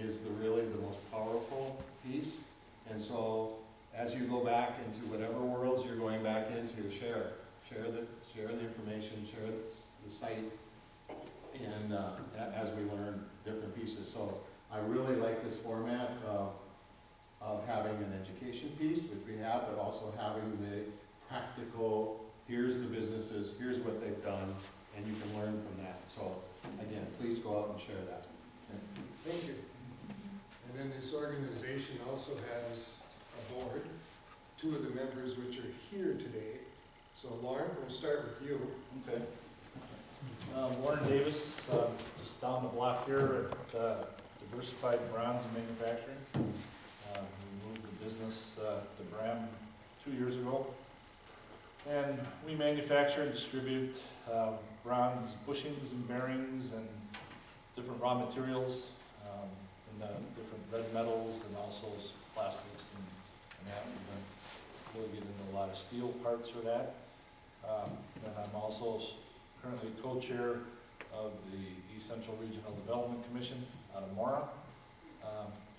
is really the most powerful piece. And so as you go back into whatever worlds you're going back into, share the information, share the site, and as we learn different pieces. So I really like this format of having an education piece, which we have, but also having the practical, here's the businesses, here's what they've done, and you can learn from that. So again, please go out and share that. Thank you. And then this organization also has a board, two of the members which are here today. So Lauren, we'll start with you. Okay. Warren Davis, just down the block here at Diversified Bronze and Manufacturing. We moved the business to Bram 2 years ago. And we manufacture and distribute bronze bushings and bearings and different raw materials and different red metals and also plastics and that. We've really get into a lot of steel parts for that. And I'm also currently co-chair of the East Central Regional Development Commission out of Mora.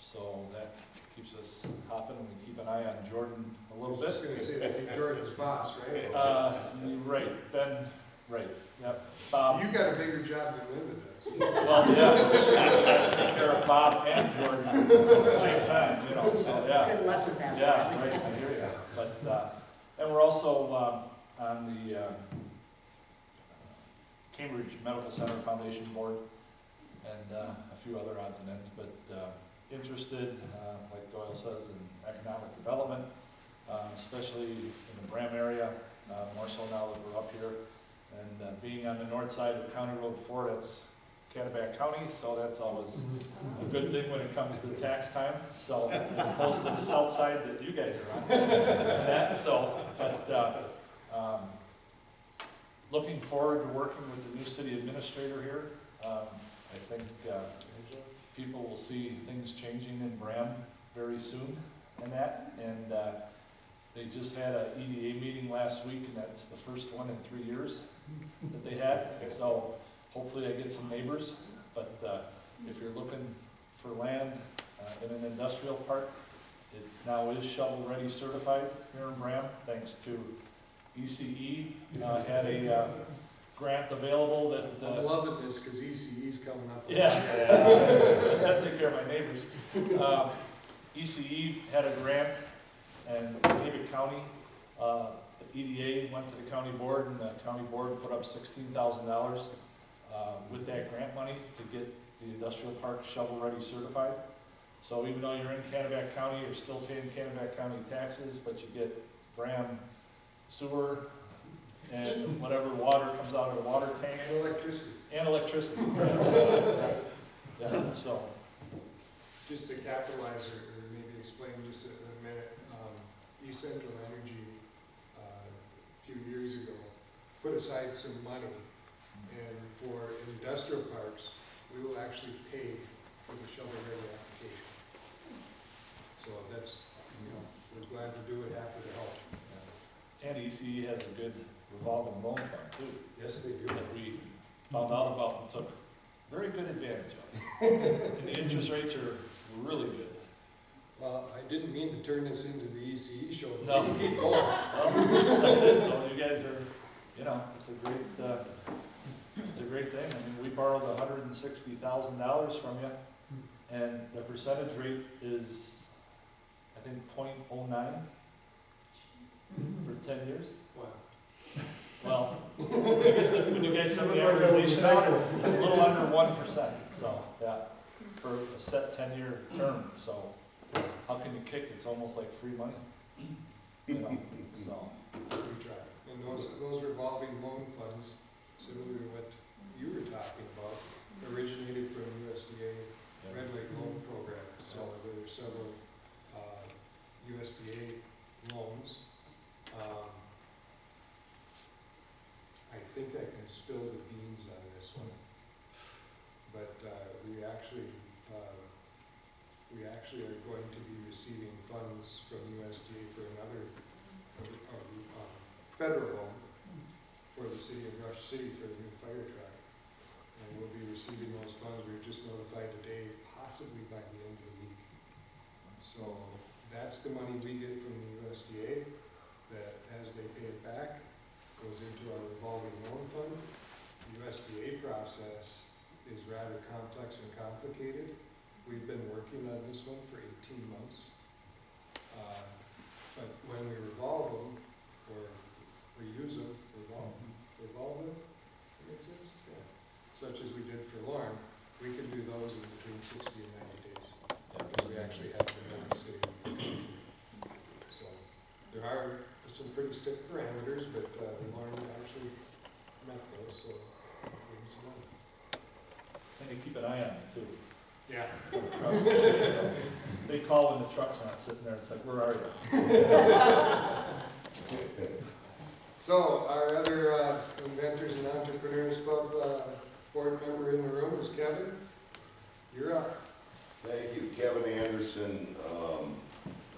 So that keeps us hopping, and we keep an eye on Jordan a little bit. I was going to say that you're Jordan's boss, right? Right, Ben, right, yep. Bob. You got a bigger job than Linda does. Well, yeah, especially when you got to take care of Bob and Jordan at the same time, you know, so, yeah. Good luck with that. Yeah, right, I hear you. But, and we're also on the Cambridge Medical Center Foundation Board and a few other odds and ends, but interested, like Doyle says, in economic development, especially in the Bram area, more so now that we're up here. And being on the north side of County Road 4, that's Kennebec County, so that's always a good thing when it comes to tax time. So as opposed to the south side that you guys are on. That, so, but looking forward to working with the new city administrator here. I think people will see things changing in Bram very soon and that. And they just had an EDA meeting last week, and that's the first one in 3 years that they had. So hopefully I get some neighbors. But if you're looking for land in an industrial park, it now is shovel-ready certified here in Bram, thanks to ECE. Had a grant available that... I'm loving this because ECE's coming up. Yeah, I have to take care of my neighbors. ECE had a grant, and David County, the EDA went to the county board, and the county board put up $16,000 with that grant money to get the industrial park shovel-ready certified. So even though you're in Kennebec County, you're still paying Kennebec County taxes, but you get Bram sewer and whatever water comes out of the water tank. And electricity. And electricity. Yeah, so. Just to capitalize or maybe explain just a minute, East Central Energy a few years ago put aside some money, and for industrial parks, we will actually pay for the shovel-ready application. So that's, we're glad to do it, happy to help. And ECE has a good revolving loan fund too, Yes, they do. that we found out about and took very good advantage of. And the interest rates are really good. Well, I didn't mean to turn this into the ECE show. But No. you can keep going. So you guys are, it's a great thing. I mean, we borrowed $160,000 from you, and the percentage rate is, I think, 0.09 for 10 years. Wow. Well, when you guys send the amortization out, it's a little under 1%, so, yeah, for a set 10-year term, so how can you kick? It's almost like free money, so. We try. And those revolving loan funds, similar to what you were talking about, originated from USDA Red Lake Loan Program. So there were several USDA loans. I think I can spill the beans on this one, but we actually are going to be receiving funds from USDA for another federal loan for the city of Rush City for the new fire truck. And we'll be receiving those funds. We were just notified today, possibly by the that's the money we get from the USDA, that as they pay it back, goes into our revolving loan fund. The USDA process is rather complex and complicated. We've been working on this one for 18 months. But when we revolve them, or reuse them, revolve them, makes sense? Yeah. Such as we did for Lauren, we can do those in between 60 and 90 days. Because we actually have them in the city. So there are some pretty stiff parameters, but Lauren actually met those, so give them some money. And you keep an eye on it too. Yeah. They call when the truck's not sitting there, it's like, where are you? So our other Inventors and Entrepreneurs Club board member in the room is Kevin. You're up. Thank you, Kevin Anderson.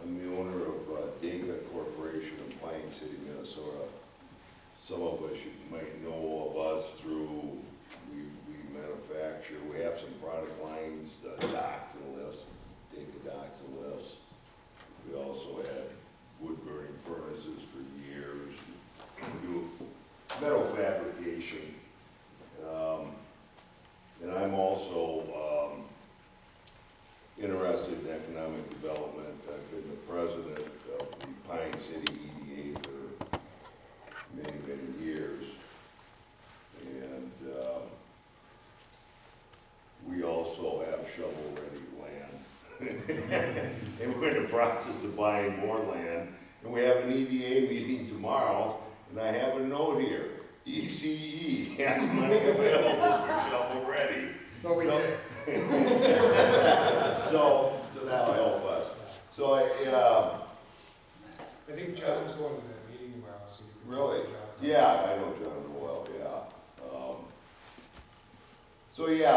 I'm the owner of Dega Corporation in Pine City, Minnesota. Some of us you might know of us through, we manufacture, we have some product lines, docks and lifts, Dega docks and lifts. We also had wood burning furnaces for years. We do metal fabrication. And I'm also interested in economic development. I've been the president of the Pine City EDA for many, many years. And we also have shovel-ready land. And we're in the process of buying more land. And we have an EDA meeting tomorrow, and I have a note here. ECE has money available for shovel-ready. Oh, we did. So that'll help us. So I think John's going to that meeting tomorrow, so you can. really, John. yeah, I know John well, yeah. So yeah,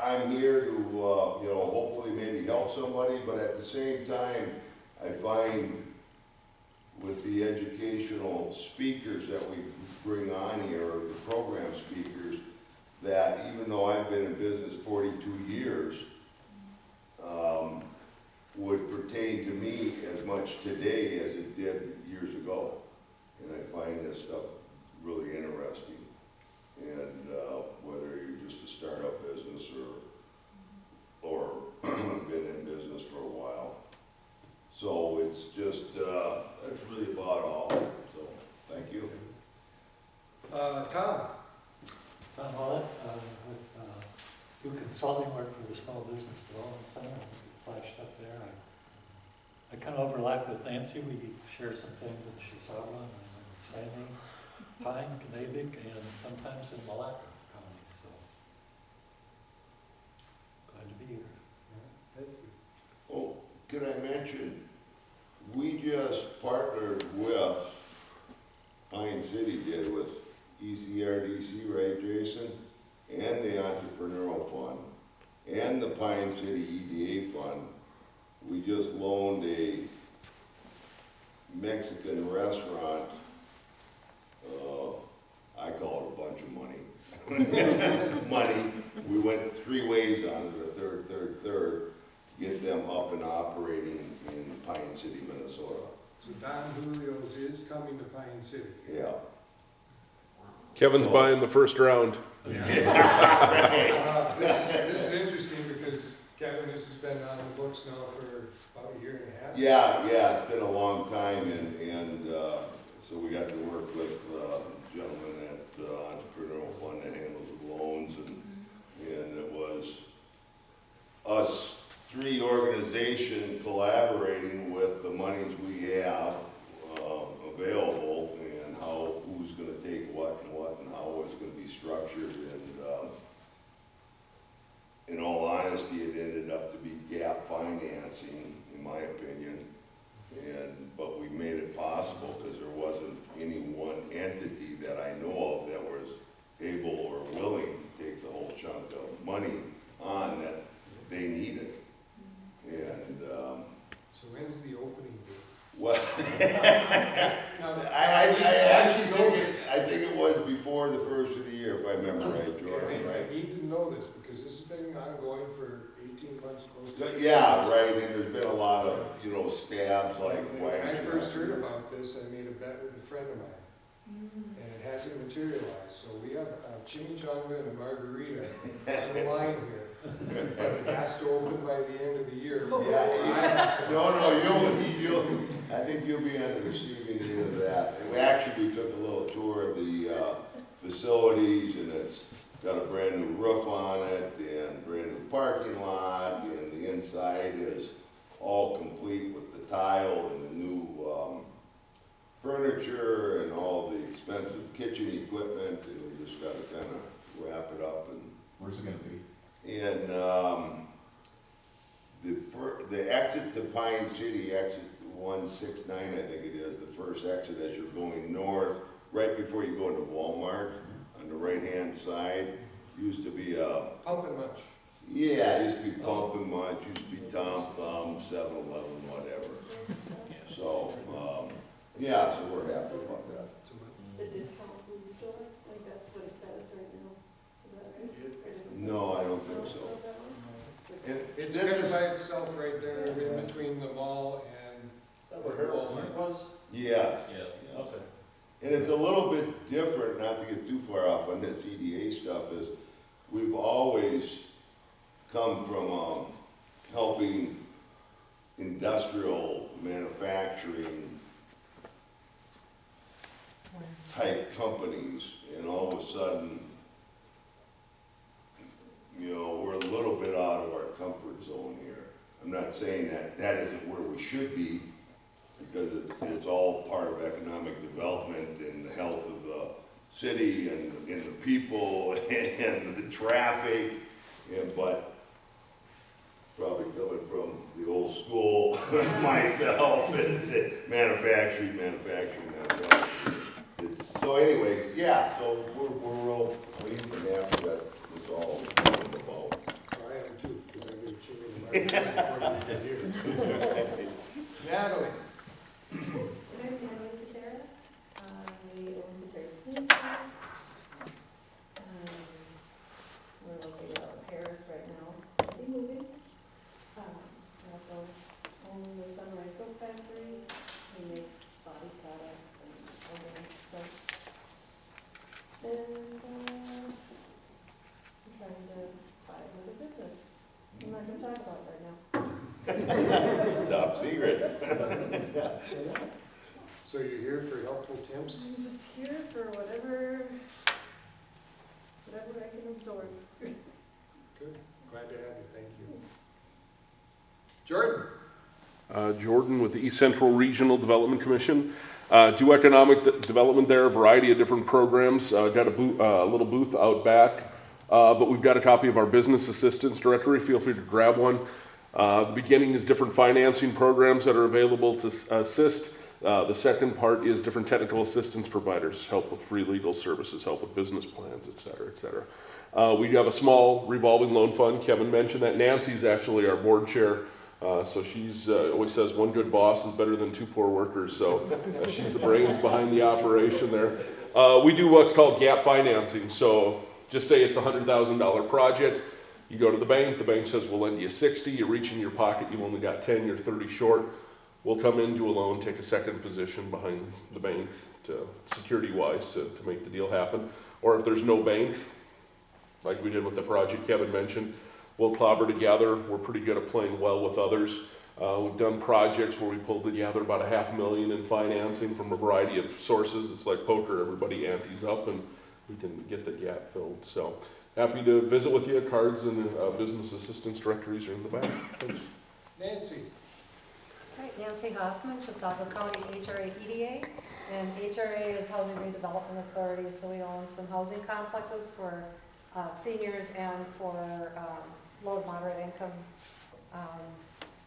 I'm here to, hopefully maybe help somebody, but at the same time, I find with the educational speakers that we bring on here, or the program speakers, that even though I've been in business 42 years, would pertain to me as much today as it did years ago. And I find this stuff really interesting. And whether you're just a startup business or been in business for a while. So it's just, that's really about all. So, thank you. Tom? Tom Hollett, I do consulting work for the Small Business Development Center. I think it flashed up there. I kind of overlap with Nancy. We share some things in Chisauga and in Sandy, Pine, Kanabec, and sometimes in Malacca County. So glad to be here. Thank you. Oh, could I mention, we just partnered with, Pine City did with ECRDC, right, Jason? And the Entrepreneurial Fund, and the Pine City EDA Fund. We just loaned a Mexican restaurant, I call it a bunch of money. Money, we went 3 ways on it, a third, to get them up and operating in Pine City, Minnesota. So Don Julio's is coming to Pine City. Yeah. Kevin's buying the first round. This is interesting because Kevin, this has been on the books now for about 1.5 years. Yeah, it's been a long time, and so we got to work with a gentleman at Entrepreneurial Fund that handles the loans, and it was us 3 organizations collaborating with the monies we have available, and who's going to take what, and how it's going to be structured, and in all honesty, it ended up to be gap financing, in my opinion, but we made it possible because there wasn't any one entity that I know of that was able or willing to take the whole chunk of money on that they needed. And So when's the opening date? well, Now, I think it was before the first of the year, if I remember right, Jordan, I right? need to know this because this has been ongoing for 18 months close to. yeah, right, and there's been a lot of, stabs like, why When I aren't you first out heard here? about this, I made a bet with a friend of mine, and it hasn't materialized, so we have a chimichanga and a margarita on the line here. But it has to open by the end of the year. Yeah, no, I think you'll be on the receiving end of that. And we took a little tour of the facilities, and it's got a brand new roof on it, and brand new parking lot, and the inside is all complete with the tile and the new furniture and all the expensive kitchen equipment, and we just gotta kind of wrap it up. And Where's it gonna be? and the exit to Pine City, exit 169, I think it is, the first exit as you're going north, right before you go into Walmart, on the right-hand side, used to be a, Pump and much. yeah, it used to be Pump and Munch, used to be Tom Thumb, 7-Eleven, whatever. So, yeah, so we're happy about that. The discount food store, like that's what it says right now, is that right? Or did it- No, I don't think so. And It's this kind of is- by itself right there in between the mall and That where Harold's Meat was? Yes. Yeah. Okay. And it's a little bit different, not to get too far off on this EDA stuff, is we've always come from helping industrial manufacturing type companies, and all of a sudden, we're a little bit out of our comfort zone here. I'm not saying that that isn't where we should be, because it's all part of economic development and the health of the city and the people and the traffic, but probably coming from the old school myself, is manufacturing. So anyways, yeah, so we're real pleased and happy that it's all coming about. I am too, because I get chili and margarita before we get here. Natalie? And I'm Natalie Patera. I own Patera's Food Truck. We're located out in Paris right now. I'll be moving. I also own the Sunrise Soap Factory. We make body products and organic soap. And I'm trying to buy another business. I'm not gonna talk about it right now. Top secret. So you're here for helpful tips? I'm just here for whatever I can absorb. Good, glad to have you, thank you. Jordan? Jordan with the East Central Regional Development Commission. Do economic development there, a variety of different programs. Got a little booth out back, but we've got a copy of our business assistance directory. Feel free to grab one. The beginning is different financing programs that are available to assist. The second part is different technical assistance providers, help with free legal services, help with business plans, et cetera, et cetera. We have a small revolving loan fund. Kevin mentioned that. Nancy's actually our board chair. So she's always says one good boss is better than two poor workers. So she's the brains behind the operation there. We do what's called gap financing. So just say it's a $100,000 project. You go to the bank says we'll lend you 60, you reach in your pocket, you've only got 10, you're 30 short. We'll come in, do a loan, take a second position behind the bank to security-wise to make the deal happen. Or if there's no bank, like we did with the project Kevin mentioned, we'll clobber together. We're pretty good at playing well with others. We've done projects where we pulled together about $500,000 in financing from a variety of sources. It's like poker, everybody antes up, and we can get the gap filled. So happy to visit with you. Cards and business assistance directories are in the back. Thanks. Nancy? All right, Nancy Hoffman, Chisago County HRA EDA, and HRA is Housing Redevelopment Authority, so we own some housing complexes for seniors and for low to moderate income.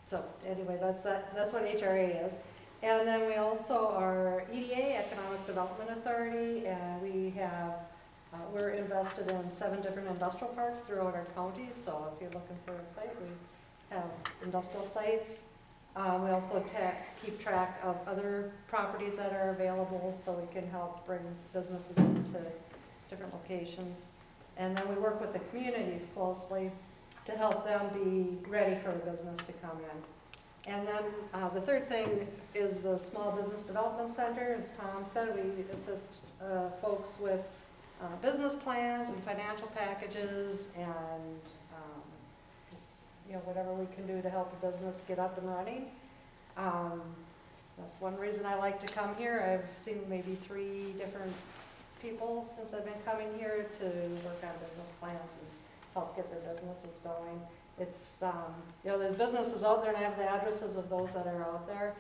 So anyway, that's what HRA is. And then we also are EDA, Economic Development Authority, and we have, we're invested in 7 different industrial parks throughout our county, so if you're looking for a site, we have industrial sites. We also keep track of other properties that are available so we can help bring businesses into different locations. And then we work with the communities closely to help them be ready for the business to come in. And then the third thing is the Small Business Development Center. As Tom said, we assist folks with business plans and financial packages and just, whatever we can do to help a business get up and running. That's one reason I like to come here. I've seen maybe 3 different people since I've been coming here to work on business plans and help get their businesses going. It's, there's businesses out there, and I have the addresses of those that are out there,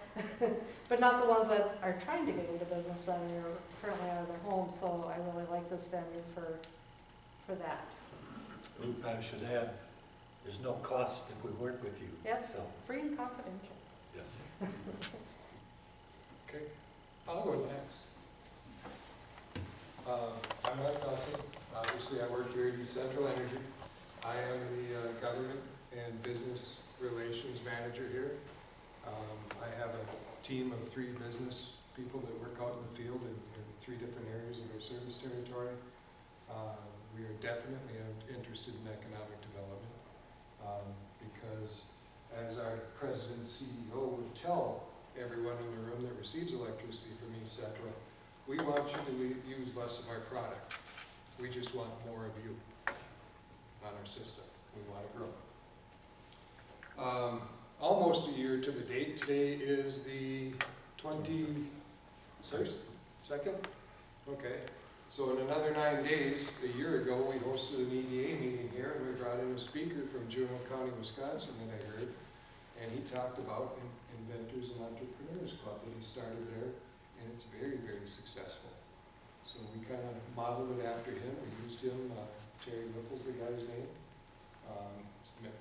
but not the ones that are trying to get into business that are currently out of their homes, so I really like this venue for that. We probably should add, there's no cost if we work with you. Yep, So, free and confidential. yes. Okay, I'll go next. I'm Mark Dawson. Obviously, I work here at East Central Energy. I am the Government and Business Relations Manager here. I have a team of 3 business people that work out in the field in 3 different areas of our service territory. We are definitely interested in economic development because, as our President CEO would tell everyone in the room that receives electricity from East Central, we want you to use less of our product. We just want more of you on our system. We want to grow. Almost a year to the date. Today is the 21st? Second? Okay. So in another 9 days, a year ago, we hosted an EDA meeting here, and we brought in a speaker from Juneau County, Wisconsin, that I heard, and he talked about Inventors and Entrepreneurs Club that he started there, and it's very, very successful. So we kind of modeled it after him. We used him. Terry Whipple's the guy's name.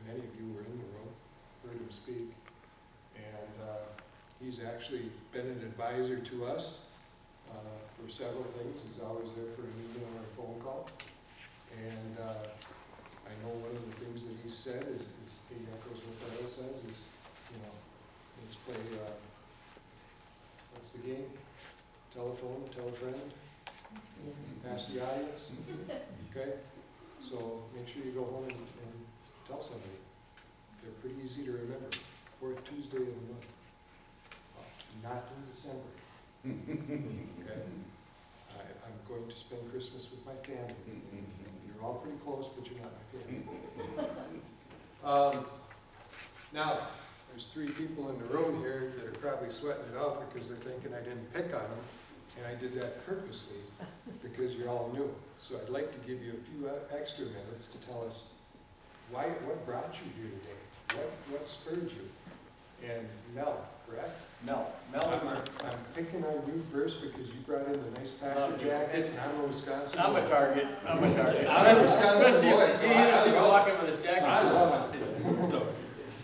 Many of you were in the room, heard him speak. And he's actually been an advisor to us for several things. He's always there for an email or a phone call. And I know one of the things that he said is he echoes what Darrell says is, let's play, what's the game? Telephone, tell a friend, ask the audience. Okay? So make sure you go home and tell somebody. They're pretty easy to remember. 4th Tuesday of the month. Not in December. Okay? I'm going to spend Christmas with my family. You're all pretty close, but you're not my family. Now, there's 3 people in the room here that are probably sweating it out because they're thinking I didn't pick on them. And I did that purposely because you're all new. So I'd like to give you a few extra minutes to tell us what brought you here today? What spurred you? And Mel, correct? Mel. I'm picking on you first because you brought in the nice Packer jacket, and I'm a Wisconsin. I'm a target. I'm a Especially boy, if so you I see me love walking with this jacket. I love it.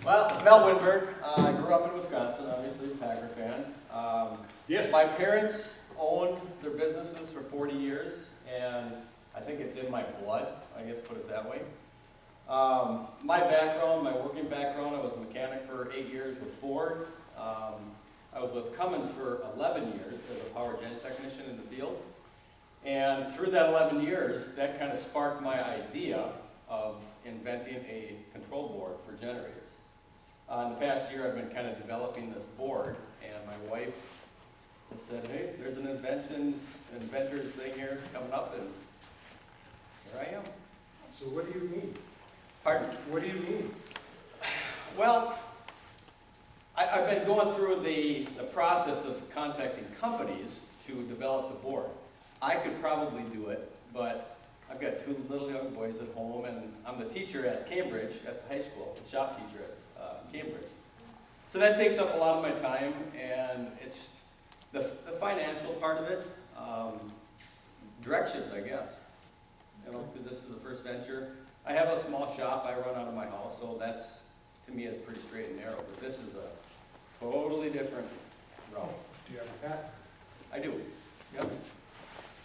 Well, Mel Winberg. I grew up in Wisconsin, obviously a Packer fan. Yes. My parents owned their businesses for 40 years, and I think it's in my blood, I guess, put it that way. My background, my working background, I was a mechanic for 8 years with Ford. I was with Cummins for 11 years as a power gen technician in the field. And through that 11 years, that kind of sparked my idea of inventing a control board for generators. In the past year, I've been kind of developing this board, and my wife just said, hey, there's an Inventors thing here coming up, and here I am. So what do you mean? Pardon? What do you mean? Well, I've been going through the process of contacting companies to develop the board. I could probably do it, but I've got 2 little young boys at home, and I'm the teacher at Cambridge, at the high school, the shop teacher at Cambridge. So that takes up a lot of my time, and it's the financial part of it, directions, I guess, because this is the first venture. I have a small shop I run out of my house, so that's, to me, is pretty straight and narrow, but this is a totally different route. Do you have a patent? I do, yep.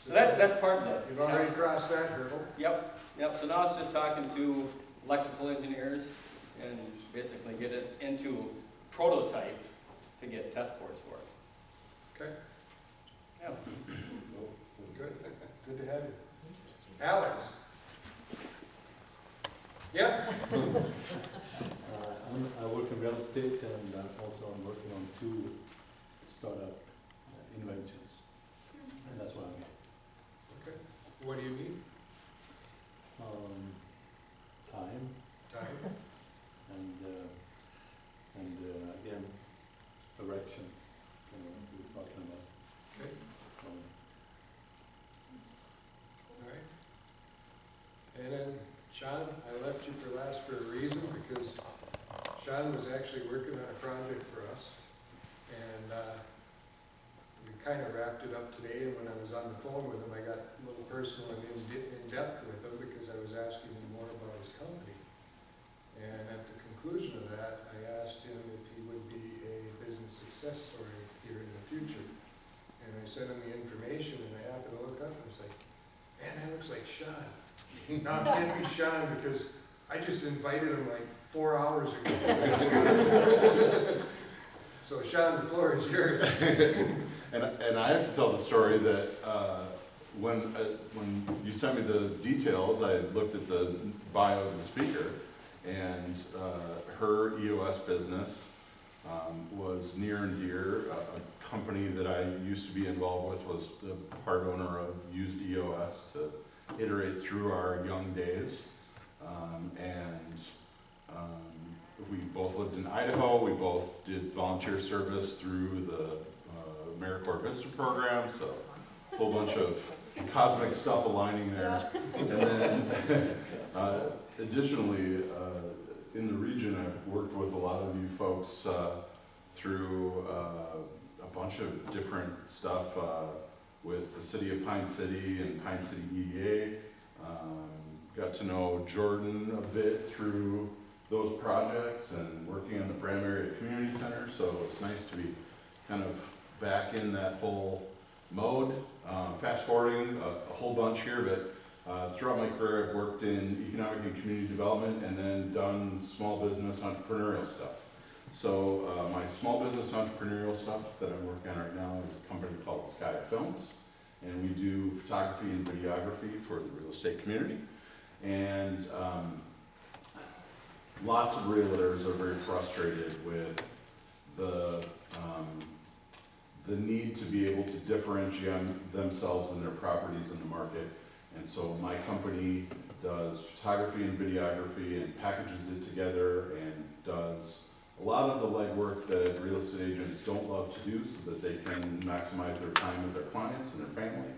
So that's part of the... You've already crossed that hurdle. Yep, so now it's just talking to electrical engineers and basically get it into prototype to get test boards for it. Okay. Yeah. Good. Good to have you. Alex. Yeah, I work in real estate and also I'm working on 2 startup inventions. And that's why I'm here. okay. What do you need? Time Time? and again, direction, we was talking about. Okay. Um, All right. And then Sean, I left you for last for a reason, because Sean was actually working on a project for us. And we kind of wrapped it up today, and when I was on the phone with him, I got a little personal and in depth with him, because I was asking him more about his company. And at the conclusion of that, I asked him if he would be a business success story here in the future. And I sent him the information, and I happened to look up, and I was like, man, that looks like Sean. No, it can't be Sean, because I just invited him like 4 hours ago. So Sean, the floor is yours. And I have to tell the story that when you sent me the details, I looked at the bio of the speaker, and her EOS business was near and dear. A company that I used to be involved with was the part owner of used EOS to iterate through our young days. We both lived in Idaho. We both did volunteer service through the AmeriCorps Vista program, so a whole bunch of cosmic stuff aligning there. And then additionally, in the region, I've worked with a lot of you folks through a bunch of different stuff with the city of Pine City and Pine City EDA. Got to know Jordan a bit through those projects and working on the Bram Area Community Center, so it's nice to be kind of back in that whole mode. Fast forwarding a whole bunch here, but throughout my career I've worked in economic and community development and then done small business entrepreneurial stuff. So my small business entrepreneurial stuff that I'm working on right now is a company called Sky Films, and we do photography and videography for the real estate community. And lots of realtors are very frustrated with the need to be able to differentiate themselves and their properties in the market. And so my company does photography and videography and packages it together and does a lot of the legwork that real estate agents don't love to do so that they can maximize their time with their clients and their family.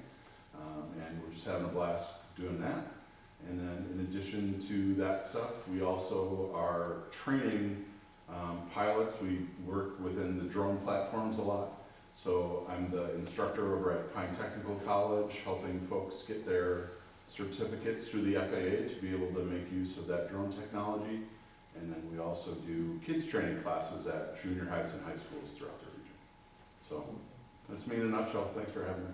And we're just having a blast doing that. And then in addition to that stuff, we also are training pilots. We work within the drone platforms a lot. So I'm the instructor over at Pine Technical College, helping folks get their certificates through the FAA to be able to make use of that drone technology. And then we also do kids training classes at junior highs and high schools throughout the region. So that's me in a nutshell. Thanks for having me.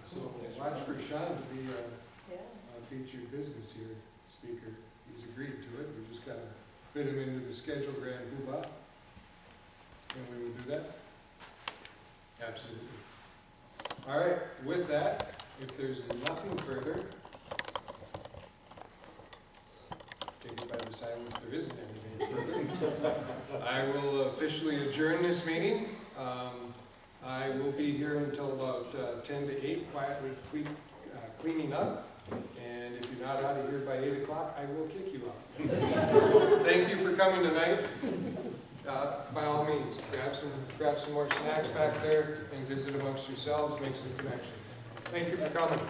So watch for Sean to be a featured business here speaker. He's agreed to it. We just gotta fit him into the schedule, grand poobah. And we will do that. Absolutely. All right, with that, if there's nothing further, take it by the silence, there isn't anything further. I will officially adjourn this meeting. I will be here until about 10 to 8, quietly cleaning up. And if you're not out of here by 8 o'clock, I will kick you out. So thank you for coming tonight. By all means, grab some more snacks back there and visit amongst yourselves, make some connections. Thank you for coming.